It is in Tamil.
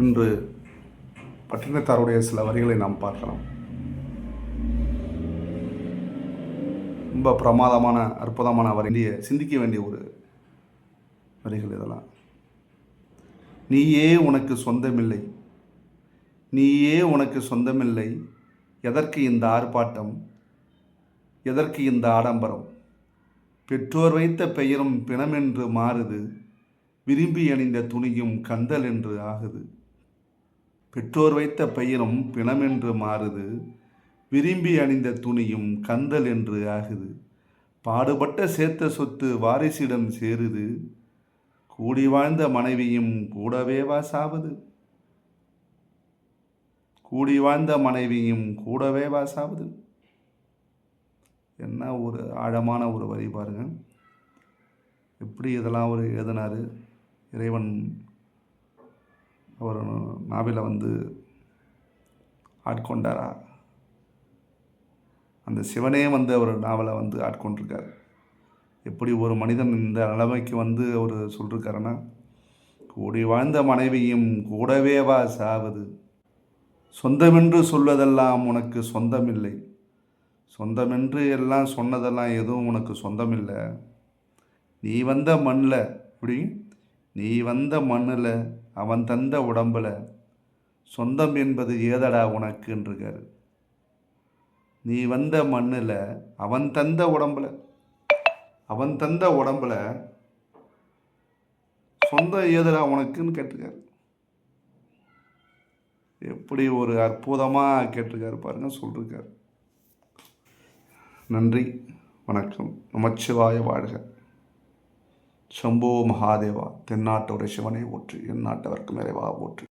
இன்று பட்டினத்தாருடைய சில வரிகளை நாம் பார்க்கலாம். ரொம்ப பிரமாதமான அற்புதமான வரியை சிந்திக்க வேண்டிய ஒரு வரிகள் இதெல்லாம். நீயே உனக்கு சொந்தமில்லை, நீயே உனக்கு சொந்தமில்லை, எதற்கு இந்த ஆர்ப்பாட்டம், எதற்கு இந்த ஆடம்பரம்? பெற்றோர் வைத்த பெயரும் பிணமென்று மாறுது, விரும்பி அணிந்த துணியும் கந்தல் என்று ஆகுது. பெற்றோர் வைத்த பெயரும் பிணமென்று மாறுது, விரும்பி அணிந்த துணியும் கந்தல் என்று ஆகுது. பாடுபட்ட சேர்த்த சொத்து வாரிசிடம் சேருது, கூடி வாழ்ந்த மனைவியும் கூடவேவா சாவது? கூடி வாழ்ந்த மனைவியும் கூடவேவா சாவது? என்ன ஒரு ஆழமான ஒரு வரி பாருங்க. எப்படி இதெல்லாம் ஒரு எழுதினார் இறைவன். அவர் நாவலை ஆட்கொண்டாரா? அந்த சிவனே அவர் நாவலை ஆட்கொண்டிருக்கார். எப்படி ஒரு மனிதன் இந்த நிலைமைக்கு அவர் சொல்லியிருக்காருன்னா, கூடி வாழ்ந்த மனைவியும் கூடவேவா சாவது? சொந்தமென்று சொல்வதெல்லாம் உனக்கு சொந்தமில்லை, சொந்தமென்று எல்லாம் சொன்னதெல்லாம் எதுவும் உனக்கு சொந்தமில்லை. நீ வந்த மண்ணில், இப்படி நீ வந்த மண்ணில் அவன் தந்த உடம்பில் சொந்தம் என்பது ஏதடா உனக்குன்றிருக்காரு. நீ வந்த மண்ணில் அவன் தந்த உடம்பில், அவன் தந்த உடம்பில் சொந்தம் ஏதடா உனக்குன்னு கேட்டிருக்காரு. எப்படி ஒரு அற்புதமாக கேட்டிருக்காரு பாருங்க, சொல்லியிருக்காரு. நன்றி, வணக்கம். நமச்சிவாய வாழ்க. சம்போ மகாதேவா. தென்னாட்டோட சிவனை போற்றி, எந்நாட்டவர்க்கும் இறைவா போற்றி.